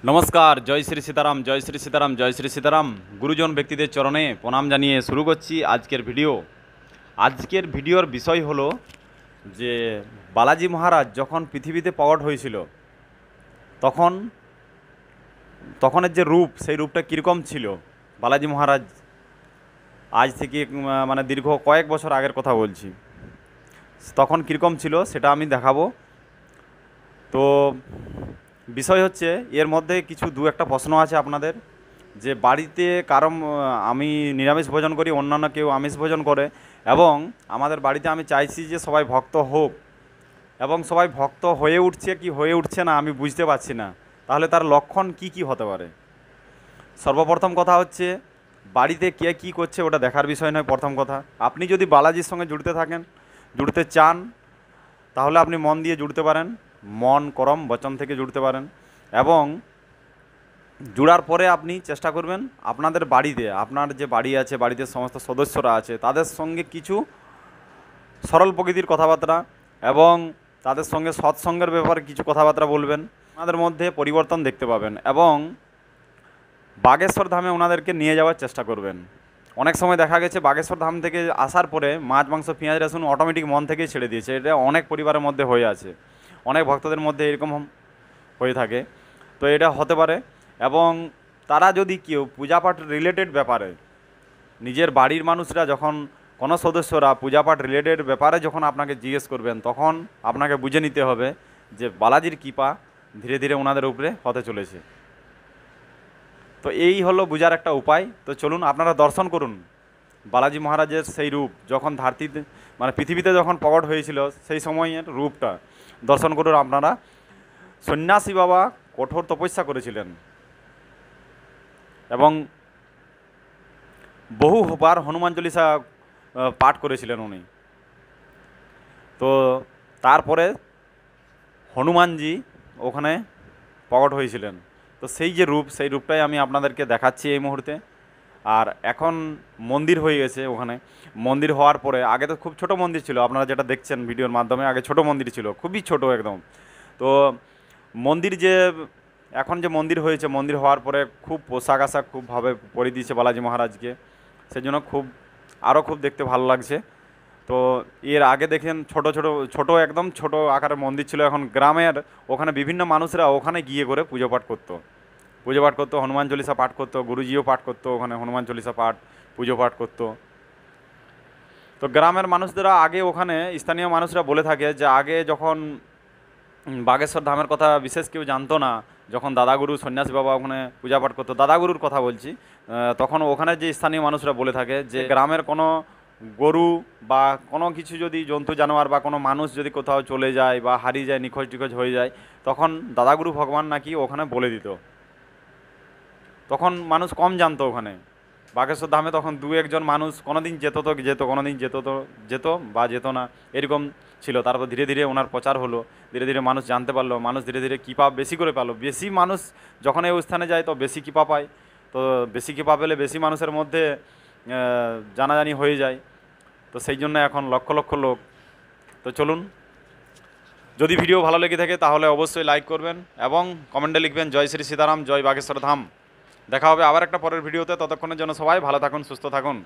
নমস্কার, জয় শ্রী সীতারাম, জয় শ্রী সীতারাম, জয় শ্রী সীতারাম। গুরুজন ব্যক্তিদের চরণে প্রণাম জানিয়ে শুরু করছি আজকের ভিডিও। আজকের ভিডিওর বিষয় হলো যে বালাজি মহারাজ যখন পৃথিবীতে প্রকট হয়েছিল তখন তখনের যে রূপ, সেই রূপটা কীরকম ছিল। বালাজি মহারাজ আজ থেকে দীর্ঘ কয়েক বছর আগের কথা বলছি, তখন কীরকম ছিল সেটা আমি দেখাবো। তো বিষয় হচ্ছে, এর মধ্যে কিছু দু একটা প্রশ্ন আছে আপনাদের, যে বাড়িতে কারণ আমি নিরামিষ ভোজন করি, অন্যান্য কেউ আমিষ ভোজন করে, এবং আমাদের বাড়িতে আমি চাইছি যে সবাই ভক্ত হোক, এবং সবাই ভক্ত হয়ে উঠছে কি হয়ে উঠছে না আমি বুঝতে পারছি না। তাহলে তার লক্ষণ কি কি হতে পারে? সর্বপ্রথম কথা হচ্ছে, বাড়িতে কে কী করছে ওটা দেখার বিষয় নয়। প্রথম কথা, আপনি যদি বালাজির সঙ্গে জুড়তে চান, তাহলে আপনি মন দিয়ে জুড়তে পারেন, মন করম বচন থেকে জুড়তে পারেন। এবং জুড়ার পরে আপনি চেষ্টা করবেন আপনাদের বাড়িতে, আপনার যে বাড়ি আছে, বাড়িতে সমস্ত সদস্যরা আছে, তাদের সঙ্গে কিছু সরল প্রকৃতির কথাবার্তা এবং তাদের সঙ্গে সৎসঙ্গের ব্যাপারে কিছু কথাবার্তা বলবেন। ওনাদের মধ্যে পরিবর্তন দেখতে পাবেন, এবং বাগেশ্বর ধামে ওনাদেরকে নিয়ে যাওয়ার চেষ্টা করবেন। অনেক সময় দেখা গেছে বাগেশ্বর ধাম থেকে আসার পরে মাছ মাংস পেঁয়াজ রসুন অটোমেটিক মন থেকেই ছেড়ে দিয়েছে। এটা অনেক পরিবারের মধ্যে হয়ে আছে, অনেক ভক্তদের মধ্যে এরকম হয়ে থাকে। তো এটা হতে পারে। এবং তারা যদি কেউ পূজাপাঠ রিলেটেড ব্যাপারে, নিজের বাড়ির মানুষরা যখন কোনো সদস্যরা পূজাপাঠ রিলেটেড ব্যাপারে যখন আপনাকে জিজ্ঞেস করবেন, তখন আপনাকে বুঝে নিতে হবে যে বালাজির কৃপা ধীরে ধীরে ওনাদের উপরে হতে চলেছে। তো এই হলো বোঝার একটা উপায়। তো চলুন আপনারা দর্শন করুন বালাজি মহারাজের সেই রূপ, যখন ধরতিতে পৃথিবীতে যখন প্রকট হয়েছিল সেই সময়ের রূপটা দর্শন করুন আপনারা। সন্ন্যাসী বাবা কঠোর তপস্যা করেছিলেন এবং বহুবার হনুমান চল্লিশা পাঠ করেছিলেন উনি। তো তারপরে হনুমানজি ওখানে প্রকট হয়েছিলেন। তো সেই যে রূপ, সেই রূপটাই আমি আপনাদেরকে দেখাচ্ছি এই মুহূর্তে। আর এখন মন্দির হয়ে গেছে ওখানে। মন্দির হওয়ার পরে, আগে তো খুব ছোট মন্দির ছিল, আপনারা যেটা দেখছেন ভিডিওর মাধ্যমে, আগে ছোট মন্দির ছিল, খুবই ছোট একদম। তো মন্দির যে এখন যে মন্দির হয়েছে, মন্দির হওয়ার পরে খুব পোশাক আশাক খুবভাবে পরে দিয়েছে বালাজি মহারাজকে, সেই জন্য আরও খুব দেখতে ভালো লাগছে। তো এর আগে দেখেন ছোট একদম ছোট আকারের মন্দির ছিল। এখন গ্রামের ওখানে বিভিন্ন মানুষরা ওখানে গিয়ে করে পুজো পাঠ করতো, হনুমান চল্লিশা পাঠ করতো, গুরুজিও পাঠ করতো ওখানে, হনুমান চল্লিশা পাঠ পুজো পাঠ করতো। তো গ্রামের মানুষদেরা আগে ওখানে স্থানীয় মানুষরা বলে থাকে যে আগে যখন বাগেশ্বর ধামের কথা বিশেষ কেউ জানতো না, যখন দাদাগুরু সন্ন্যাসী বাবা ওখানে পূজা পাঠ করতো, দাদাগুরুর কথা বলছি, তখন ওখানে যে স্থানীয় মানুষরা বলে থাকে যে গ্রামের কোনো গরু বা কোনো কিছু যদি জন্তু জানোয়ার বা কোনো মানুষ যদি কোথাও চলে যায় বা হারিয়ে যায়, নিখোঁজ টিখোঁজ হয়ে যায়, তখন দাদাগুরু ভগবান নাকি ওখানে বলে দিত। তখন মানুষ কম জানতো ওখানে বাগেশ্বর ধামে, তখন দু একজন মানুষ কোনোদিন যেত, কোনোদিন যেত বা যেত না, এরকম ছিল। তারপর ধীরে ধীরে ওনার প্রচার হলো, ধীরে ধীরে মানুষ জানতে পারলো, মানুষ ধীরে ধীরে কৃপা বেশি করে পেলো। বেশি মানুষ যখন এই স্থানে যায় তো বেশি কৃপা পায়, তো বেশি কৃপা পেলে বেশি মানুষের মধ্যে জানাজানি হয়ে যায়। তো সেই জন্য এখন লক্ষ লক্ষ লোক। তো চলুন, যদি ভিডিও ভালো লেগে থাকে তাহলে অবশ্যই লাইক করবেন এবং কমেন্টে লিখবেন জয় শ্রী সীতারাম, জয় বাগেশ্বর ধাম। দেখা হবে আবার একটা পরের ভিডিওতে। ততক্ষণের জন্য সবাই ভালো থাকুন, সুস্থ থাকুন।